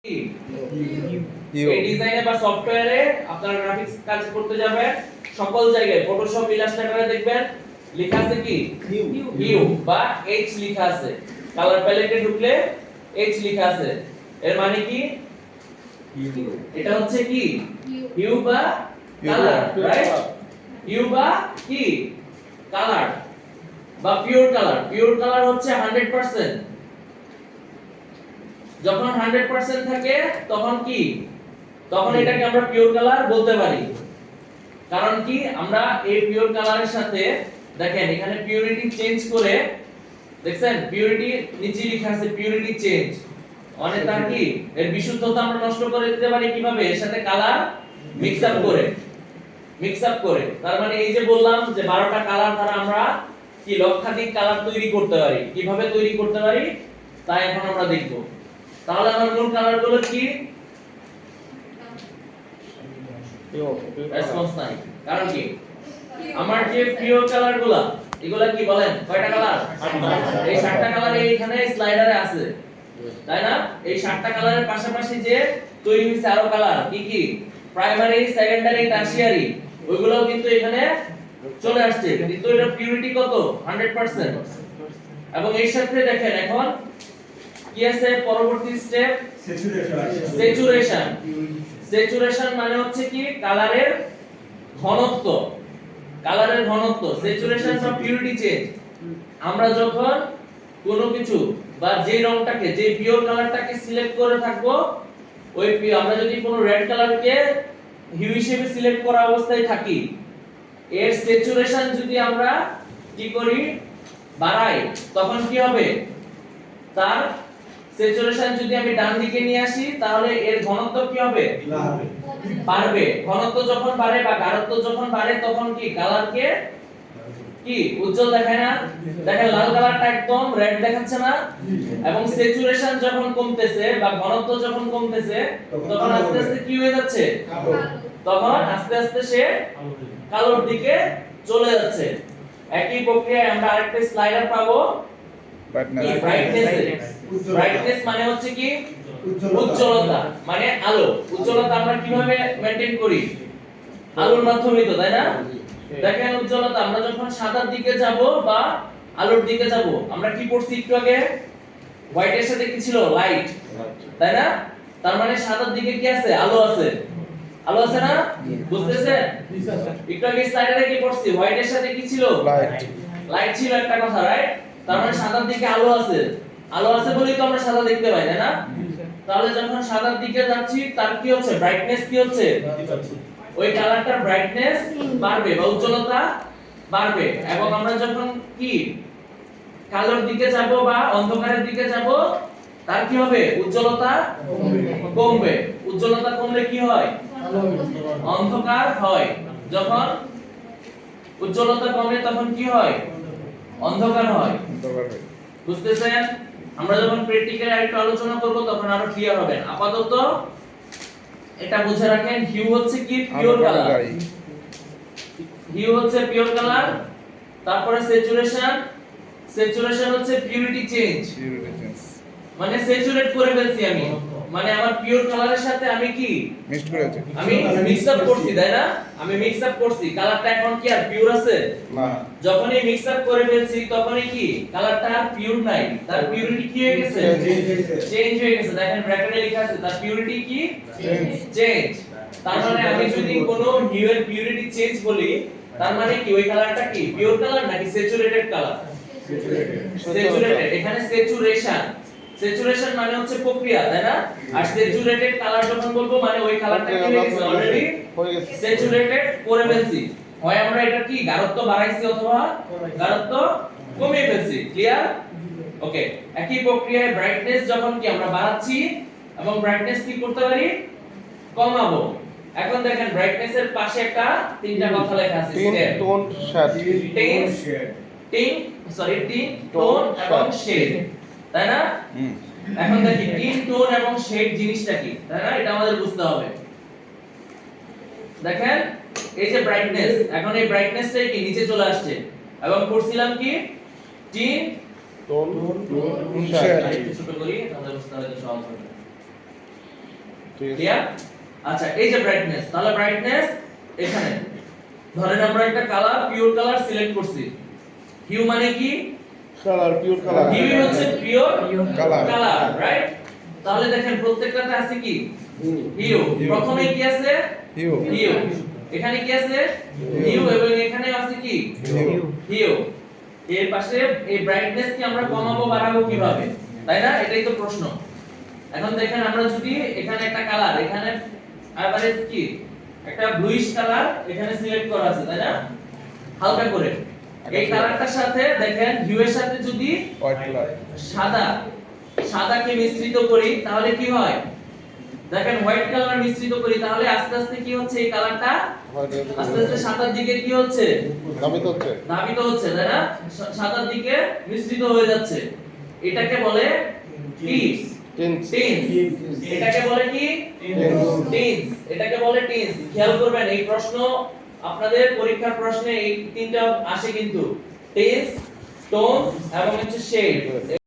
এই ডিজাইনে বা সফটওয়্যারে আপনারা গ্রাফিক্স কাজ করতে যাবেন, সকল জায়গায় ফটোশপ ইলাস্ট্রেটরে দেখবেন লেখা আছে কি হিউ বা এইচ লেখা আছে। কালার প্যালেটে ঢুকলে এইচ লেখা আছে, এর মানে কি এটা হচ্ছে কি হিউ বা কালার, রাইট? হিউ বা কি কালার বা পিওর কালার। পিওর কালার হচ্ছে 100%। যখন 100% থাকে তখন কি, তখন এটাকে আমরা পিওর কালার বলতে পারি। কারণ কি, আমরা এই পিওর কালারের সাথে দেখেন এখানে পিউরিটি চেঞ্জ করে, দেখছেন পিউরিটি নিচে লেখা আছে পিউরিটি চেঞ্জ, মানে তার কি এর বিশুদ্ধতা আমরা নষ্ট করে দিতে পারি কিভাবে, এর সাথে কালার মিক্স আপ করে। তার মানে এই যে বললাম যে 12টা কালার দ্বারা আমরা কি লক্ষাধিক কালার তৈরি করতে পারি। কিভাবে তৈরি করতে পারি তা এখন আমরা দেখব। তাহলে আমার মূল কালারগুলো কি? রেসপন্স নাই, কারণ কি আমার যে প্রিয় কালারগুলো এগুলা কি বলেন কয়টা কালার? এই 7টা কালার এইখানে স্লাইডারে আছে, তাই না? এই 7টা কালারের পাশাপাশি যে তৈরি হইছে আরো কালার কি কি, প্রাইমারি, সেকেন্ডারি, টারশিয়ারি, ওইগুলোও কিন্তু এখানে চলে আসছে, কিন্তু এর পিউরিটি কত? 100%। এবং এর সাথে দেখেন এখন কি আছে পরবর্তী স্টেপ, স্যাচুরেশন। স্যাচুরেশন মানে হচ্ছে কি কালারের ঘনত্ব, কালারের ঘনত্ব। স্যাচুরেশন বা পিউরিটি চেঞ্জ, আমরা যখন কোনো কিছু বা যে রংটাকে, যে পিওর কালারটাকে সিলেক্ট করে থাকবো, ওই আমরা যদি কোনো রেড কালারকে হিউ হিসেবে সিলেক্ট করা অবস্থায় থাকি, এর স্যাচুরেশন যদি আমরা কি করি বাড়াই, তখন কি হবে, তার স্যাচুরেশন যদি আমি ডান দিকে নিয়ে আসি তাহলে এর ঘনত্ব কি হবে? বাড়বে। ঘনত্ব যখন বাড়ে বা গাঢ়ত্ব যখন বাড়ে তখন কি কালারকে কি উজ্জ্বল দেখায় না? দেখেন লাল কালারটা একদম রেড দেখাচ্ছে না? এবং স্যাচুরেশন যখন কমতেছে বা ঘনত্ব যখন কমতেছে তখন আস্তে আস্তে কি হয়ে যাচ্ছে? তখন আস্তে আস্তে সে কালোর দিকে চলে যাচ্ছে। একই প্রক্রিয়ায় আমরা আরেকটা স্লাইডার পাবো ব্রাইটনেস। ব্রাইটনেস মানে হচ্ছে কি উজ্জ্বলতা, মানে আলো। উজ্জ্বলতা আমরা কিভাবে মেইনটেইন করি? আলোর মাধ্যমে তো, তাই না? দেখেন উজ্জ্বলতা আমরা যখন সাদার দিকে যাব বা আলোর দিকে যাব, আমরা কি পড়ছি একটু আগে? হোয়াইটের সাথে কি ছিল? লাইট, তাই না? তার মানে সাদার দিকে কি আছে? আলো আছে। আলো আছে না? বুঝতেছেন? একটু আগে স্লাইডারে কি পড়ছি? হোয়াইটের সাথে কি ছিল? লাইট। লাইট ছিল একটা কথা, রাইট? তার মানে সাদার দিকে আলো আছে। আলো আছে বলেই তো আমরা সাদা দেখতে পাই, তাই না? তাহলে যখন সাদার দিকে যাচ্ছি তার কি হচ্ছে? ব্রাইটনেস কি হচ্ছে? ওই কালারটার ব্রাইটনেস বাড়বে বা উজ্জ্বলতা বাড়বে। এবং আমরা যখন কি কালোর দিকে যাব বা অন্ধকারের দিকে যাব, তার কি হবে? উজ্জ্বলতা কমবে। উজ্জ্বলতা কমলে কি হয়? অন্ধকার হয়। যখন উজ্জ্বলতা কমে তখন কি হয়? অন্ধকার হয়। বুঝতেছেন? আমরা যখন প্র্যাকটিক্যালি আরেকটু আলোচনা করব তখন আরো ক্লিয়ার হবে। আপাতত এটা বুঝে রাখেন, হিউ হচ্ছে কি পিওর কালার। হিউ হচ্ছে পিওর কালার। তারপরে স্যাচুরেশন, স্যাচুরেশন হচ্ছে পিউরিটি চেঞ্জ। মানে স্যাচুরেট করে ফেলছি আমি, মানে আমার পিওর কালারের সাথে আমি কি মিক্স করেছি, আমি মিক্স আপ করছি, তাই না? আমি মিক্স আপ করছি, কালারটা এখন কি আর পিওর আছে? না। যখনই মিক্স আপ করে ফেলছি তখনই কি কালারটা আর পিওর নাই, তার পিউরিটি কি হয়ে গেছে? চেঞ্জ হয়ে গেছে। দেখেন ব্র্যাকেটে লেখা আছে তার পিউরিটি কি? চেঞ্জ। তার মানে আমি যদি কোনো হিউ এর পিউরিটি চেঞ্জ বলি, তার মানে কি ওই কালারটা কি পিওর কালার নাকি স্যাচুরেটেড কালার? স্যাচুরেটেড। এখানে স্যাচুরেশন, স্যাচুরেশন মানে হচ্ছে প্রক্রিয়া, তাই না? আর স্যাচুরেটেড কালার যখন বলবো মানে ওই কালারটা কি হয়ে গেছে? অলরেডি স্যাচুরেটেড করে ফেলছি। হয় আমরা এটা কি গাঢ়ত্ব বাড়াইছি অথবা গাঢ়ত্ব কমিয়ে ফেলছি। ক্লিয়ার? ওকে। একই প্রক্রিয়ায় ব্রাইটনেস যখন কি আমরা বাড়াচ্ছি এবং ব্রাইটনেস কি করতে পারি? কমাবো। এখন দেখেন ব্রাইটনেসের পাশে একটা তিনটা কথা লেখা আছে, step, tone, shade. Tint, tone এবং শেড, তাই না? এখন দেখি টিন, টোন এবং শেড জিনিসটা কি, তাই না? এটা আমাদের বুঝতে হবে। দেখেন এই যে ব্রাইটনেস, এখন এই ব্রাইটনেসটাই কি নিচে চলে আসছে এবং পড়ছিলাম কি টিন, টোন, শেড। ছোট করি তাহলে বুঝতে হবে সহজ হবে। ক্লিয়ার? আচ্ছা এই যে ব্রাইটনেস, তাহলে ব্রাইটনেস এখানে ধরেন আমরা একটা কালার পিওর কালার সিলেক্ট করছি। হিউ মানে কি? Colour, pure colour. হিউ হচ্ছে পিওর কালার। Colour, right? তাহলে দেখেন প্রত্যেকটাতে আছে কি? হিউ। প্রথমে কি আছে? হিউ। হিউ। এখানে কি আছে? হিউ এবং এখানে আছে কি? হিউ। হিউ। এর পাশে এই ব্রাইটনেস কি আমরা কমাবো বাড়াবো কিভাবে? তাই না? এটাই তো প্রশ্ন। এখন দেখেন আমরা যদি এখানে একটা কালার, এখানে এভারেজ কি একটা ব্লুইশ কালার এখানে সিলেক্ট করা আছে, তাই না? হালকা করে এই কালারটার সাথে দেখেন হিউ এর সাথে যদি হোয়াইট কালার। সাদাকে মিশ্রিত করি তাহলে কি হয়? দেখেন হোয়াইট কালার মিশ্রিত করি তাহলে আস্তে আস্তে কি হচ্ছে? এই কালারটা আস্তে আস্তে সাদার দিকে কি হচ্ছে? ধাবিত হচ্ছে। ধাবিত হচ্ছে, তাই না? সাদার দিকে মিশ্রিত হয়ে যাচ্ছে। এটাকে বলে কি? টিন্স। টিন্স। এটাকে বলে কি? টিন্স। এটাকে বলে টিন্স। খেয়াল করবেন এই প্রশ্ন আপনাদের পরীক্ষার প্রশ্নে এই তিনটা আসে কিন্তু টিন্স, টোন এবং হচ্ছে শেড।